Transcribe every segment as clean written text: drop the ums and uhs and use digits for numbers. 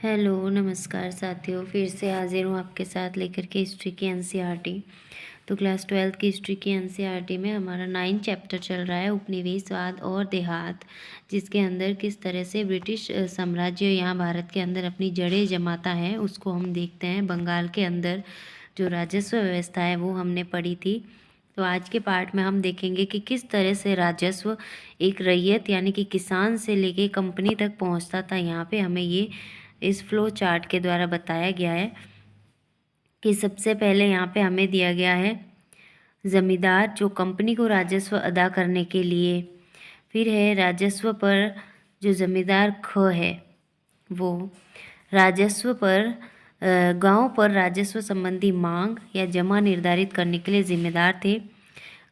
Hello नमस्कार साथियों, फिर से हाजिर हूँ आपके साथ लेकर के हिस्ट्री की एनसीईआरटी। तो क्लास 12 की हिस्ट्री की एनसीईआरटी में हमारा 9 चैप्टर चल रहा है उपनिवेशवाद और देहात, जिसके अंदर किस तरह से ब्रिटिश साम्राज्य यहाँ भारत के अंदर अपनी जड़ें जमाता है उसको हम देखते हैं। बंगाल के अंदर जो राजस्व व्यवस्था है वो हमने पढ़ी थी। तो आज के पार्ट में हम देखेंगे कि किस तरह से राजस्व एक रैयत यानी कि किसान से लेके कंपनी तक पहुंचता था। यहाँ पे हमें ये इस फ्लो चार्ट के द्वारा बताया गया है कि सबसे पहले यहाँ पे हमें दिया गया है जमींदार जो कंपनी को राजस्व अदा करने के लिए, फिर है राजस्व पर जो जमींदार ख है वो राजस्व पर गांव पर राजस्व संबंधी मांग या जमा निर्धारित करने के लिए जिम्मेदार थे।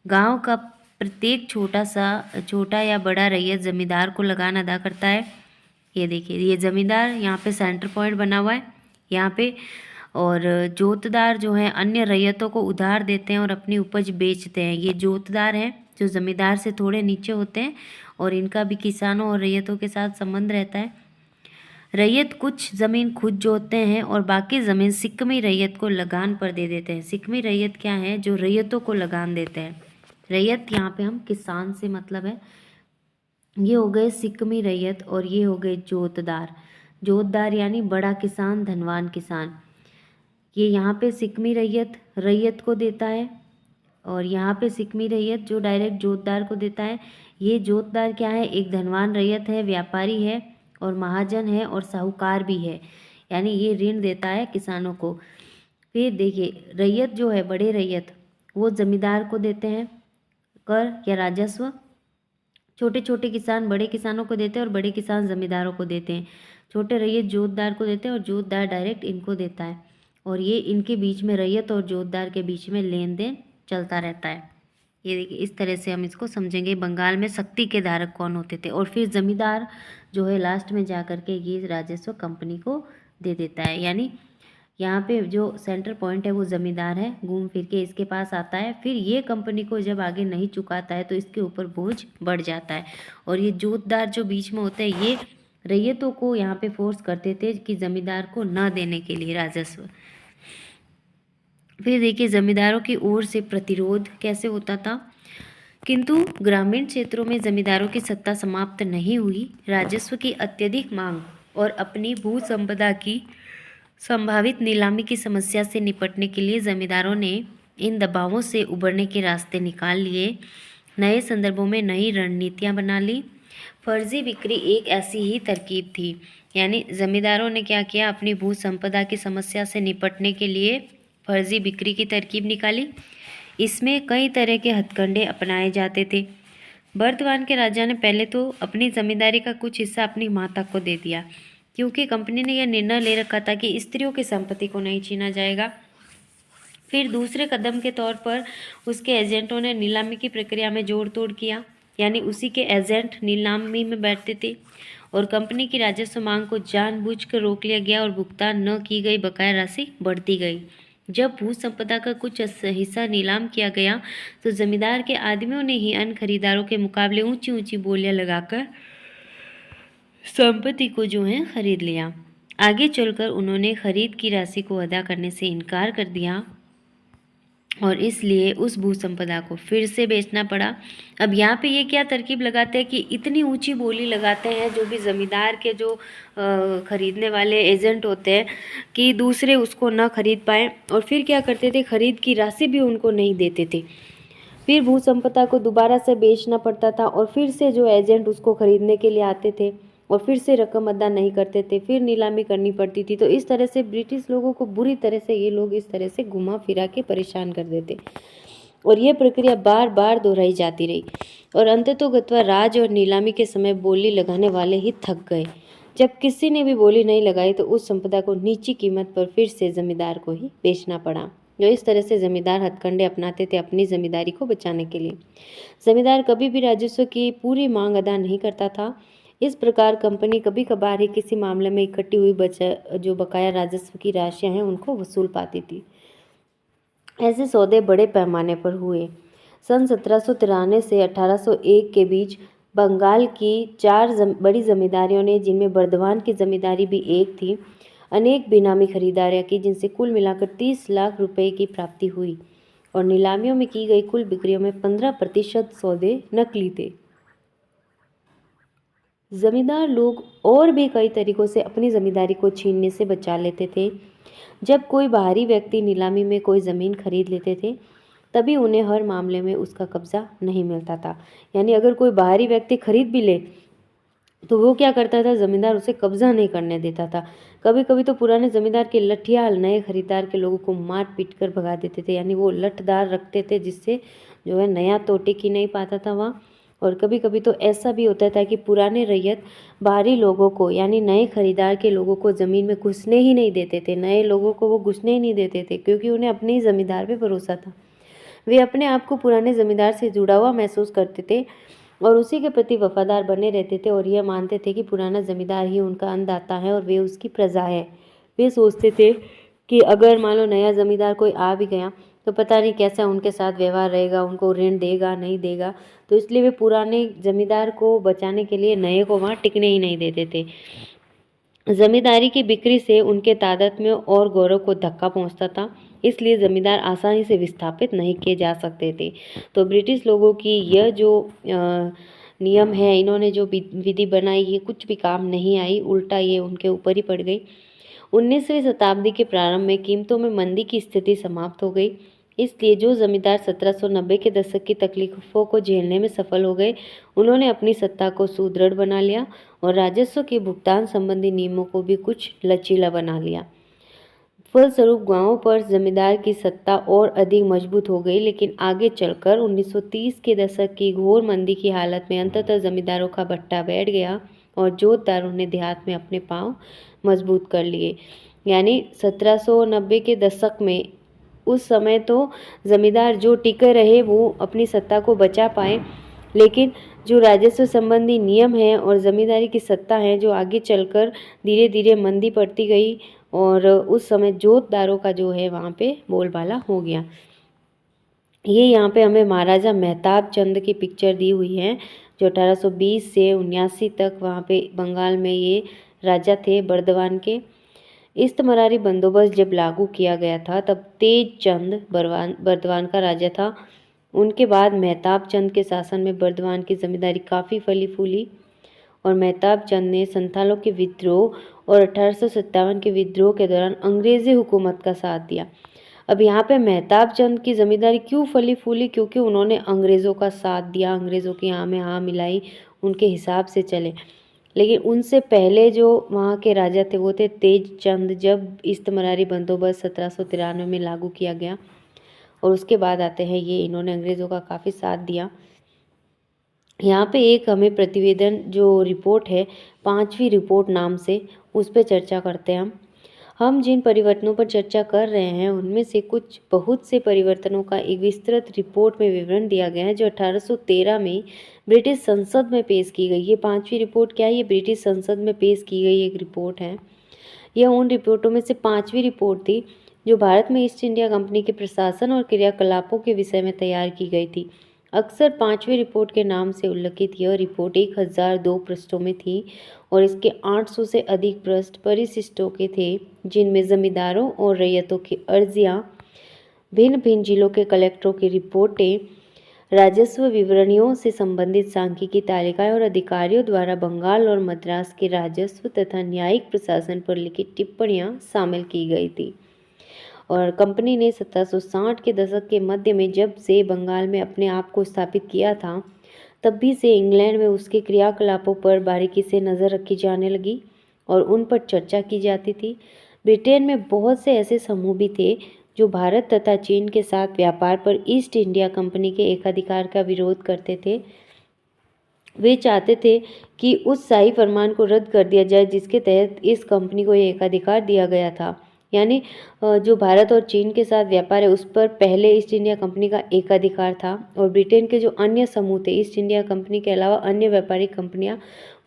गांव का प्रत्येक छोटा या बड़ा रैयत जमींदार को लगान अदा करता है। ये देखिए, ये जमींदार यहाँ पे सेंटर पॉइंट बना हुआ है यहाँ पे, और जोतदार जो है अन्य रैयतों को उधार देते हैं और अपनी उपज बेचते हैं। ये जोतदार हैं जो जमींदार से थोड़े नीचे होते हैं और इनका भी किसानों और रैयतों के साथ संबंध रहता है। रैयत कुछ ज़मीन खुद जोतते हैं और बाकी ज़मीन सिक्कमी रैयत को लगान पर दे देते हैं। सिक्कमी रैयत क्या है? जो रैयतों को लगान देते हैं। रैयत यहाँ पे हम किसान से मतलब है। ये हो गए सिक्कमी रैयत और ये हो गए जोतदार। जोतदार यानी बड़ा किसान, धनवान किसान। ये यहाँ पे सिक्कमी रैयत रैयत को देता है और यहाँ पे सिक्कमी रैयत जो डायरेक्ट जोतदार को देता है। ये जोतदार क्या है? एक धनवान रैयत है, व्यापारी है और महाजन है और साहूकार भी है, यानी ये ऋण देता है किसानों को। फिर देखिए, रैयत जो है, बड़े रैयत, वो जमींदार को देते हैं कर या राजस्व। छोटे छोटे किसान बड़े किसानों को देते हैं और बड़े किसान जमींदारों को देते हैं। छोटे रैयत जोतदार को देते हैं और जोतदार डायरेक्ट इनको देता है, और ये इनके बीच में, रैयत और जोतदार के बीच में लेन देन चलता रहता है। ये देखिए, इस तरह से हम इसको समझेंगे। बंगाल में शक्ति के धारक कौन होते थे, और फिर जमींदार जो है लास्ट में जा कर के ये राजस्व कंपनी को दे देता है। यानी यहाँ पे जो सेंटर पॉइंट है वो जमींदार है, घूम फिर के इसके पास आता है। फिर ये कंपनी को जब आगे नहीं चुकाता है तो इसके ऊपर बोझ बढ़ जाता है, और ये जोतदार जो बीच में होते हैं ये रैयतों को यहाँ पे फोर्स करते थे कि जमींदार को न देने के लिए राजस्व। फिर देखिए, जमींदारों की ओर से प्रतिरोध कैसे होता था। किंतु ग्रामीण क्षेत्रों में जमींदारों की सत्ता समाप्त नहीं हुई। राजस्व की अत्यधिक मांग और अपनी भू संपदा की संभावित नीलामी की समस्या से निपटने के लिए जमींदारों ने इन दबावों से उबरने के रास्ते निकाल लिए। नए संदर्भों में नई रणनीतियां बना ली। फर्जी बिक्री एक ऐसी ही तरकीब थी। यानी जमींदारों ने क्या किया? अपनी भू संपदा की समस्या से निपटने के लिए फर्जी बिक्री की तरकीब निकाली। इसमें कई तरह के हथकंडे अपनाए जाते थे। बर्दवान के राजा ने पहले तो अपनी जमींदारी का कुछ हिस्सा अपनी माता को दे दिया, क्योंकि कंपनी ने यह निर्णय ले रखा था कि स्त्रियों की संपत्ति को नहीं छीना जाएगा। फिर दूसरे कदम के तौर पर उसके एजेंटों ने नीलामी की प्रक्रिया में जोड़ तोड़ किया, यानी उसी के एजेंट नीलामी में बैठते थे और कंपनी की राजस्व मांग को जानबूझकर रोक लिया गया और भुगतान न की गई बकाया राशि बढ़ती गई। जब भू संपदा का कुछ हिस्सा नीलाम किया गया तो जमींदार के आदमियों ने ही अन्य खरीदारों के मुकाबले ऊंची ऊंची बोलियां लगाकर संपत्ति को जो है खरीद लिया। आगे चलकर उन्होंने खरीद की राशि को अदा करने से इनकार कर दिया और इसलिए उस भू संपदा को फिर से बेचना पड़ा। अब यहाँ पे ये क्या तरकीब लगाते हैं कि इतनी ऊंची बोली लगाते हैं जो भी ज़मींदार के जो खरीदने वाले एजेंट होते हैं कि दूसरे उसको ना खरीद पाए, और फिर क्या करते थे? खरीद की राशि भी उनको नहीं देते थे। फिर भू संपदा को दोबारा से बेचना पड़ता था और फिर से जो एजेंट उसको खरीदने के लिए आते थे और फिर से रकम अदा नहीं करते थे, फिर नीलामी करनी पड़ती थी। तो इस तरह से ब्रिटिश लोगों को बुरी तरह से ये लोग इस तरह से घुमा फिरा के परेशान कर देते, और ये प्रक्रिया बार बार दोहराई जाती रही और अंततोगत्वा राज और नीलामी के समय बोली लगाने वाले ही थक गए। जब किसी ने भी बोली नहीं लगाई तो उस संपदा को नीची कीमत पर फिर से जमींदार को ही बेचना पड़ा। जो इस तरह से जमींदार हथकंडे अपनाते थे अपनी जमींदारी को बचाने के लिए। जमींदार कभी भी राजस्व की पूरी मांग अदा नहीं करता था। इस प्रकार कंपनी कभी कभार ही किसी मामले में इकट्ठी हुई जो बकाया राजस्व की राशियां हैं उनको वसूल पाती थी। ऐसे सौदे बड़े पैमाने पर हुए। सन 1793 से 1801 के बीच बंगाल की 4 बड़ी जमींदारियों ने, जिनमें बर्दवान की जमींदारी भी एक थी, अनेक बेनामी खरीदारियां की, जिनसे कुल मिलाकर 30 लाख रुपए की प्राप्ति हुई और नीलामियों में की गई कुल बिक्रियों में 15% सौदे नकली थे। जमींदार लोग और भी कई तरीकों से अपनी जमींदारी को छीनने से बचा लेते थे। जब कोई बाहरी व्यक्ति नीलामी में कोई ज़मीन खरीद लेते थे, तभी उन्हें हर मामले में उसका कब्जा नहीं मिलता था। यानी अगर कोई बाहरी व्यक्ति खरीद भी ले, तो वो क्या करता था, ज़मींदार उसे कब्जा नहीं करने देता था। कभी कभी तो पुराने ज़मींदार के लठियाल नए खरीदार के लोगों को मार पीट कर भगा देते थे। यानी वो लठदार रखते थे, जिससे जो है नया तो टिक ही नहीं पाता था वहाँ। और कभी कभी तो ऐसा भी होता था कि पुराने रैयत बाहरी लोगों को, यानी नए खरीदार के लोगों को ज़मीन में घुसने ही नहीं देते थे। नए लोगों को वो घुसने ही नहीं देते थे, क्योंकि उन्हें अपने ही ज़मींदार पे भरोसा था। वे अपने आप को पुराने ज़मींदार से जुड़ा हुआ महसूस करते थे और उसी के प्रति वफादार बने रहते थे और यह मानते थे कि पुराना ज़मींदार ही उनका अन्नदाता है और वे उसकी प्रजा है। वे सोचते थे कि अगर मान लो नया ज़मींदार कोई आ भी गया, तो पता नहीं कैसा उनके साथ व्यवहार रहेगा, उनको ऋण देगा नहीं देगा। तो इसलिए वे पुराने ज़मींदार को बचाने के लिए नए को वहाँ टिकने ही नहीं देते थे। जमींदारी की बिक्री से उनके तादात्म्य और गौरव को धक्का पहुंचता था, इसलिए जमींदार आसानी से विस्थापित नहीं किए जा सकते थे। तो ब्रिटिश लोगों की यह जो नियम है, इन्होंने जो विधि बनाई, ये कुछ भी काम नहीं आई, उल्टा ये उनके ऊपर ही पड़ गई। 19वीं शताब्दी के प्रारंभ में कीमतों में मंदी की स्थिति समाप्त हो गई, इसलिए जो जमींदार 1790 के दशक की तकलीफों को झेलने में सफल हो गए, उन्होंने अपनी सत्ता को सुदृढ़ बना लिया और राजस्व के भुगतान संबंधी नियमों को भी कुछ लचीला बना लिया। फलस्वरूप गांवों पर जमींदार की सत्ता और अधिक मजबूत हो गई, लेकिन आगे चलकर 1930 के दशक की घोर मंदी की हालत में अंततः जमींदारों का भट्टा बैठ गया और जोतदारों ने देहात में अपने पांव मजबूत कर लिए। यानी 1790 के दशक में उस समय तो जमींदार जो टिके रहे वो अपनी सत्ता को बचा पाए, लेकिन जो राजस्व संबंधी नियम हैं और जमींदारी की सत्ता है, जो आगे चलकर धीरे धीरे मंदी पड़ती गई और उस समय जोतदारों का जो है वहाँ पे बोलबाला हो गया। ये यहाँ पे हमें महाराजा मेहताब चंद की पिक्चर दी हुई है, जो 1820 से 79 तक वहाँ पे बंगाल में ये राजा थे बर्दवान के। इस्तमरारी बंदोबस्त जब लागू किया गया था, तब तेज चंद बर्दवान का राजा था। उनके बाद मेहताब चंद के शासन में बर्दवान की जमींदारी काफ़ी फली फूली और मेहताब चंद ने संथालों के विद्रोह और 1857 के विद्रोह के दौरान अंग्रेज़ी हुकूमत का साथ दिया। अब यहाँ पे मेहताब चंद की जमींदारी क्यों फली फूली, क्योंकि उन्होंने अंग्रेज़ों का साथ दिया, अंग्रेज़ों की हाँ में हाँ मिलाई, उनके हिसाब से चले। लेकिन उनसे पहले जो वहाँ के राजा थे वो थे तेज चंद। जब इस्तमरारी बंदोबस्त 1793 में लागू किया गया और उसके बाद आते हैं ये, इन्होंने अंग्रेज़ों का काफ़ी साथ दिया। यहाँ पे एक हमें प्रतिवेदन जो रिपोर्ट है, 5वीं रिपोर्ट नाम से, उस पर चर्चा करते हैं हम जिन परिवर्तनों पर चर्चा कर रहे हैं उनमें से कुछ बहुत से परिवर्तनों का एक विस्तृत रिपोर्ट में विवरण दिया गया है, जो 1813 में ब्रिटिश संसद में पेश की गई। ये 5वीं रिपोर्ट क्या है, ये ब्रिटिश संसद में पेश की गई एक रिपोर्ट है। यह उन रिपोर्टों में से 5वीं रिपोर्ट थी जो भारत में ईस्ट इंडिया कंपनी के प्रशासन और क्रियाकलापों के विषय में तैयार की गई थी। अक्सर 5वीं रिपोर्ट के नाम से उल्लिखित यह रिपोर्ट 1002 पृष्ठों में थी और इसके 800 से अधिक पृष्ठ परिशिष्टों के थे, जिनमें जमींदारों और रैयतों की अर्जियां, भिन्न भिन्न जिलों के कलेक्टरों की रिपोर्टें, राजस्व विवरणियों से संबंधित सांख्यिकी तालिकाएं और अधिकारियों द्वारा बंगाल और मद्रास के राजस्व तथा न्यायिक प्रशासन पर लिखित टिप्पणियां शामिल की गई थी। और कंपनी ने 1760 के दशक के मध्य में जब से बंगाल में अपने आप को स्थापित किया था, तब भी से इंग्लैंड में उसके क्रियाकलापों पर बारीकी से नज़र रखी जाने लगी और उन पर चर्चा की जाती थी। ब्रिटेन में बहुत से ऐसे समूह भी थे जो भारत तथा चीन के साथ व्यापार पर ईस्ट इंडिया कंपनी के एकाधिकार का विरोध करते थे। वे चाहते थे कि उस शाही फरमान को रद्द कर दिया जाए जिसके तहत इस कंपनी को ये एकाधिकार दिया गया था। यानी जो भारत और चीन के साथ व्यापार है उस पर पहले ईस्ट इंडिया कंपनी का एकाधिकार था और ब्रिटेन के जो अन्य समूह थे, ईस्ट इंडिया कंपनी के अलावा अन्य व्यापारिक कंपनियां,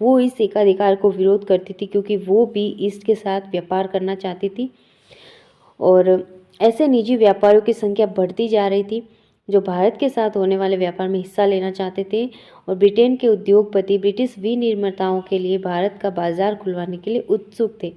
वो इस एकाधिकार को विरोध करती थी, क्योंकि वो भी ईस्ट के साथ व्यापार करना चाहती थी। और ऐसे निजी व्यापारियों की संख्या बढ़ती जा रही थी। जो भारत के साथ होने वाले व्यापार में हिस्सा लेना चाहते थे, और ब्रिटेन के उद्योगपति ब्रिटिश विनिर्माताओं के लिए भारत का बाजार खुलवाने के लिए उत्सुक थे।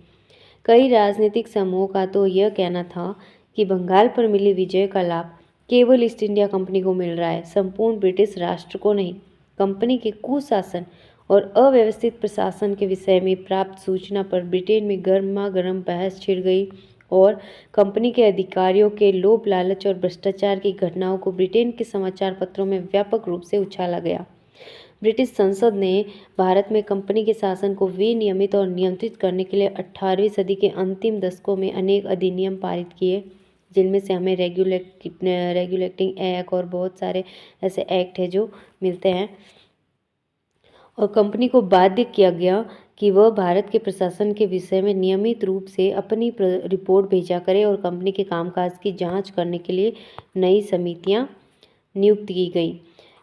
कई राजनीतिक समूहों का तो यह कहना था कि बंगाल पर मिली विजय का लाभ केवल ईस्ट इंडिया कंपनी को मिल रहा है, संपूर्ण ब्रिटिश राष्ट्र को नहीं। कंपनी के कुशासन और अव्यवस्थित प्रशासन के विषय में प्राप्त सूचना पर ब्रिटेन में गर्मा गर्म बहस छिड़ गई और कंपनी के अधिकारियों के लोभ लालच और भ्रष्टाचार की घटनाओं को ब्रिटेन के समाचार पत्रों में व्यापक रूप से उछाला गया। ब्रिटिश संसद ने भारत में कंपनी के शासन को विनियमित और नियंत्रित करने के लिए 18वीं सदी के अंतिम दशकों में अनेक अधिनियम पारित किए, जिनमें से हमें रेगुलेटिंग एक्ट और बहुत सारे ऐसे एक्ट हैं जो मिलते हैं। और कंपनी को बाध्य किया गया कि वह भारत के प्रशासन के विषय में नियमित रूप से अपनी रिपोर्ट भेजा करे और कंपनी के कामकाज की जांच करने के लिए नई समितियां नियुक्त की गई।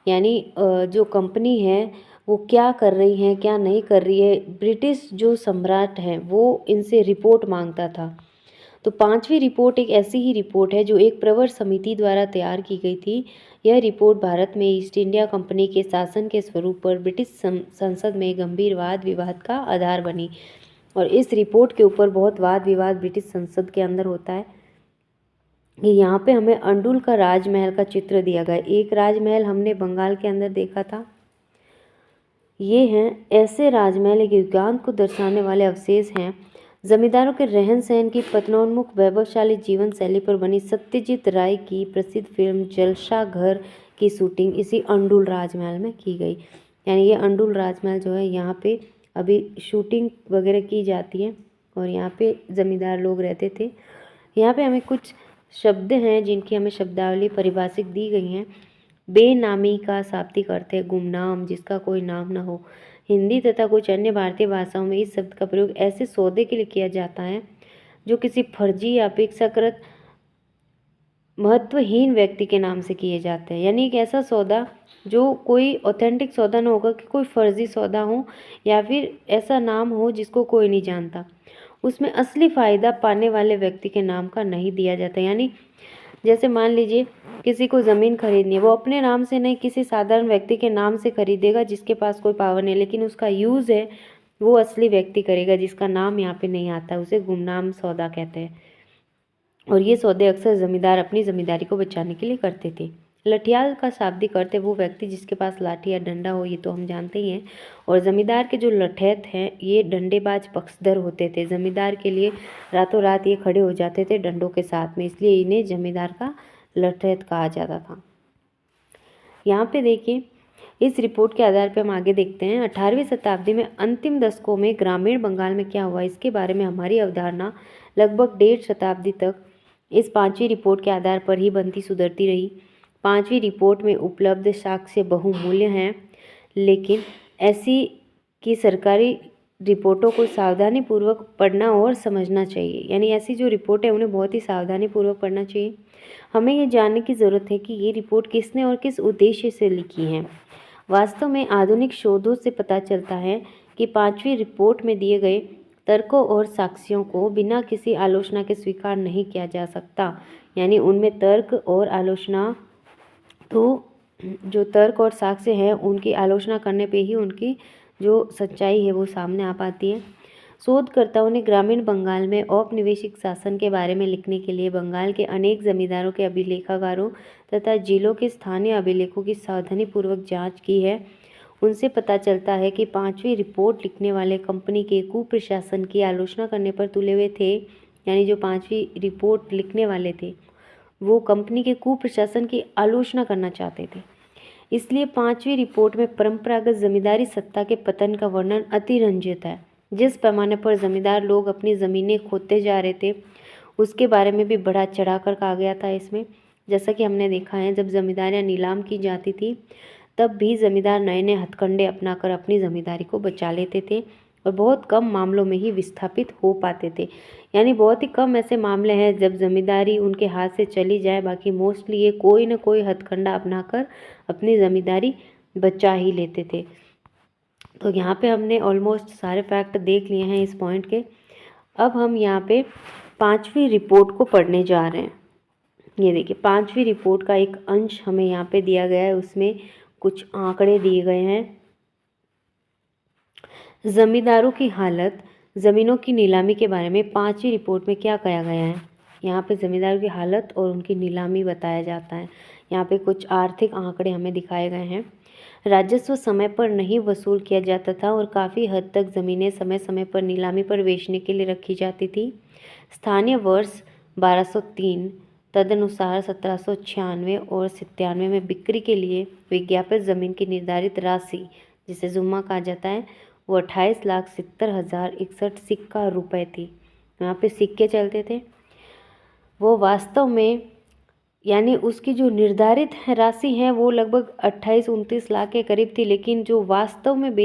यानी जो कंपनी है वो क्या कर रही है क्या नहीं कर रही है, ब्रिटिश जो सम्राट हैं वो इनसे रिपोर्ट मांगता था। तो 5वीं रिपोर्ट एक ऐसी ही रिपोर्ट है जो एक प्रवर समिति द्वारा तैयार की गई थी। यह रिपोर्ट भारत में ईस्ट इंडिया कंपनी के शासन के स्वरूप पर ब्रिटिश संसद में गंभीर वाद विवाद का आधार बनी। और इस रिपोर्ट के ऊपर बहुत वाद विवाद ब्रिटिश संसद के अंदर होता है। यहाँ पे हमें अंडुल का राजमहल का चित्र दिया गया। एक राजमहल हमने बंगाल के अंदर देखा था। ये हैं ऐसे राजमहल एक युगांत को दर्शाने वाले अवशेष हैं। जमींदारों के रहन सहन की पतनोन्मुख वैभवशाली जीवन शैली पर बनी सत्यजीत राय की प्रसिद्ध फिल्म जलसा घर की शूटिंग इसी अंडुल राजमहल में की गई। यानी ये अंडुल राजमहल जो है यहाँ पे अभी शूटिंग वगैरह की जाती है और यहाँ पे जमींदार लोग रहते थे। यहाँ पे हमें कुछ शब्द हैं जिनकी हमें शब्दावली परिभाषित दी गई हैं। बेनामी का शाब्दिक अर्थ है गुमनाम, जिसका कोई नाम न हो। हिंदी तथा कुछ अन्य भारतीय भाषाओं में इस शब्द का प्रयोग ऐसे सौदे के लिए किया जाता है जो किसी फर्जी या अपेक्षाकृत महत्वहीन व्यक्ति के नाम से किए जाते हैं। यानी एक ऐसा सौदा जो कोई ऑथेंटिक सौदा न होगा कि कोई फर्जी सौदा हो या फिर ऐसा नाम हो जिसको कोई नहीं जानता, उसमें असली फ़ायदा पाने वाले व्यक्ति के नाम का नहीं दिया जाता। यानी जैसे मान लीजिए किसी को ज़मीन खरीदनी है, वो अपने नाम से नहीं किसी साधारण व्यक्ति के नाम से खरीदेगा जिसके पास कोई पावर नहीं, लेकिन उसका यूज़ है वो असली व्यक्ति करेगा जिसका नाम यहाँ पे नहीं आता, उसे गुमनाम सौदा कहते हैं। और ये सौदे अक्सर जमींदार अपनी जमींदारी को बचाने के लिए करते थे। लठियाल का शाब्दिक अर्थ है वो व्यक्ति जिसके पास लाठी या डंडा हो, ये तो हम जानते ही हैं। और जमींदार के जो लठैत हैं ये डंडेबाज पक्षधर होते थे। जमींदार के लिए रातों रात ये खड़े हो जाते थे डंडों के साथ में, इसलिए इन्हें जमींदार का लठैत कहा जाता था। यहाँ पे देखिए इस रिपोर्ट के आधार पर हम आगे देखते हैं 18वीं शताब्दी में अंतिम दशकों में ग्रामीण बंगाल में क्या हुआ, इसके बारे में हमारी अवधारणा लगभग 1.5 शताब्दी तक इस 5वीं रिपोर्ट के आधार पर ही बनती सुधरती रही। 5वीं रिपोर्ट में उपलब्ध साक्ष्य बहुमूल्य हैं, लेकिन ऐसी कि सरकारी रिपोर्टों को सावधानीपूर्वक पढ़ना और समझना चाहिए। यानी ऐसी जो रिपोर्ट है उन्हें बहुत ही सावधानीपूर्वक पढ़ना चाहिए। हमें ये जानने की ज़रूरत है कि ये रिपोर्ट किसने और किस उद्देश्य से लिखी है। वास्तव में आधुनिक शोधों से पता चलता है कि 5वीं रिपोर्ट में दिए गए तर्कों और साक्ष्यों को बिना किसी आलोचना के स्वीकार नहीं किया जा सकता। यानी उनमें तर्क और आलोचना, तो जो तर्क और साक्ष्य हैं उनकी आलोचना करने पे ही उनकी जो सच्चाई है वो सामने आ पाती है। शोधकर्ताओं ने ग्रामीण बंगाल में औपनिवेशिक शासन के बारे में लिखने के लिए बंगाल के अनेक जमींदारों के अभिलेखागारों तथा जिलों के स्थानीय अभिलेखों की सावधानीपूर्वक जांच की है। उनसे पता चलता है कि 5वीं रिपोर्ट लिखने वाले कंपनी के कुप्रशासन की आलोचना करने पर तुले हुए थे। यानी जो 5वीं रिपोर्ट लिखने वाले थे वो कंपनी के कुप्रशासन की आलोचना करना चाहते थे। इसलिए 5वीं रिपोर्ट में परंपरागत जमींदारी सत्ता के पतन का वर्णन अतिरंजित है। जिस पैमाने पर जमींदार लोग अपनी ज़मीनें खोते जा रहे थे उसके बारे में भी बढ़ा चढ़ाकर कहा गया था इसमें। जैसा कि हमने देखा है जब जमींदारियाँ नीलाम की जाती थी तब भी जमींदार नए नए हथकंडे अपनाकर अपनी ज़मींदारी को बचा लेते थे और बहुत कम मामलों में ही विस्थापित हो पाते थे। यानी बहुत ही कम ऐसे मामले हैं जब ज़मींदारी उनके हाथ से चली जाए, बाकी मोस्टली ये कोई ना कोई हथकंडा अपनाकर अपनी ज़मींदारी बचा ही लेते थे। तो यहाँ पे हमने ऑलमोस्ट सारे फैक्ट देख लिए हैं इस पॉइंट के। अब हम यहाँ पे 5वीं रिपोर्ट को पढ़ने जा रहे हैं। ये देखिए 5वीं रिपोर्ट का एक अंश हमें यहाँ पे दिया गया है, उसमें कुछ आंकड़े दिए गए हैं। जमींदारों की हालत, ज़मीनों की नीलामी के बारे में 5वीं रिपोर्ट में क्या कहा गया है। यहाँ पे ज़मींदारों की हालत और उनकी नीलामी बताया जाता है। यहाँ पे कुछ आर्थिक आंकड़े हमें दिखाए गए हैं। राजस्व समय पर नहीं वसूल किया जाता था और काफ़ी हद तक ज़मीनें समय समय पर नीलामी पर बेचने के लिए रखी जाती थी। स्थानीय वर्ष 1203 तदनुसार 1796 और 97 में बिक्री के लिए विज्ञापित ज़मीन की निर्धारित राशि, जिसे जुम्मा कहा जाता है, वो 28,70,61 सिक्का रुपए थी। यहाँ पे सिक्के चलते थे। वो वास्तव में यानी उसकी जो निर्धारित राशि है वो लगभग 28-29 लाख के करीब थी, लेकिन जो वास्तव में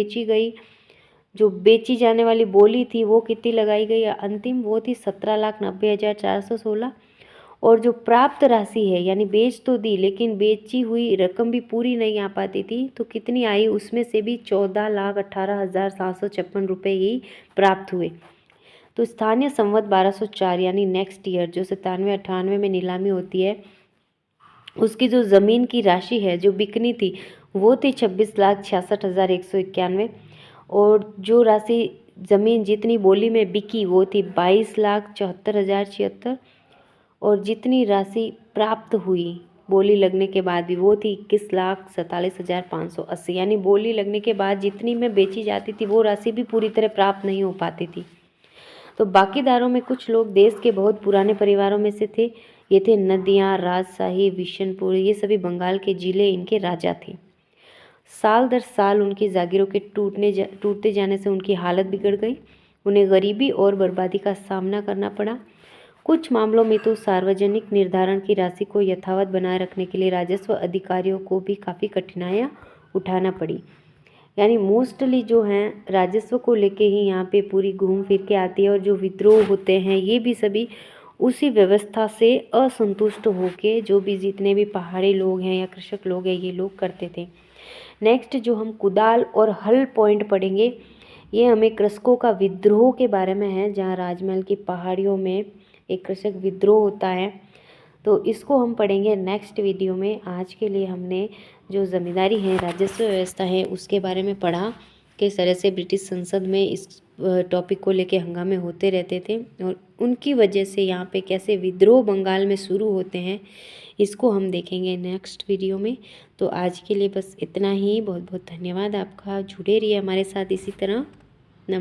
जो बेची जाने वाली बोली थी वो कितनी लगाई गई अंतिम, वो थी 17,90,416। और जो प्राप्त राशि है यानी बेच तो दी लेकिन बेची हुई रकम भी पूरी नहीं आ पाती थी, तो कितनी आई, उसमें से भी 14,18,756 रुपये ही प्राप्त हुए। तो स्थानीय संवत 1204 यानी नेक्स्ट ईयर जो 97-98 में नीलामी होती है, उसकी जो ज़मीन की राशि है जो बिकनी थी वो थी 26,66,191 और जो राशि ज़मीन जितनी बोली में बिकी वो थी 22,74,076 और जितनी राशि प्राप्त हुई बोली लगने के बाद भी वो थी 21,47,580। यानी बोली लगने के बाद जितनी में बेची जाती थी वो राशि भी पूरी तरह प्राप्त नहीं हो पाती थी। तो बाकीदारों में कुछ लोग देश के बहुत पुराने परिवारों में से थे। ये थे नदियाँ, राजशाही, बिशनपुर, ये सभी बंगाल के जिले इनके राजा थे। साल दर साल उनकी जागीरों के टूटते जाने से उनकी हालत बिगड़ गई। उन्हें गरीबी और बर्बादी का सामना करना पड़ा। कुछ मामलों में तो सार्वजनिक निर्धारण की राशि को यथावत बनाए रखने के लिए राजस्व अधिकारियों को भी काफ़ी कठिनाइयाँ उठाना पड़ी। यानी मोस्टली जो हैं राजस्व को लेके ही यहाँ पे पूरी घूम फिर के आती है और जो विद्रोह होते हैं ये भी सभी उसी व्यवस्था से असंतुष्ट होके जो भी जितने भी पहाड़ी लोग हैं या कृषक लोग हैं ये लोग करते थे। नेक्स्ट जो हम कुदाल और हल पॉइंट पढ़ेंगे, ये हमें कृषकों का विद्रोह के बारे में है, जहाँ राजमहल की पहाड़ियों में एक कृषक विद्रोह होता है। तो इसको हम पढ़ेंगे नेक्स्ट वीडियो में। आज के लिए हमने जो ज़मींदारी है, राजस्व व्यवस्था है, उसके बारे में पढ़ा। किस तरह से ब्रिटिश संसद में इस टॉपिक को लेके हंगामे होते रहते थे और उनकी वजह से यहाँ पे कैसे विद्रोह बंगाल में शुरू होते हैं, इसको हम देखेंगे नेक्स्ट वीडियो में। तो आज के लिए बस इतना ही। बहुत बहुत धन्यवाद आपका। जुड़े रहिए हमारे साथ इसी तरह।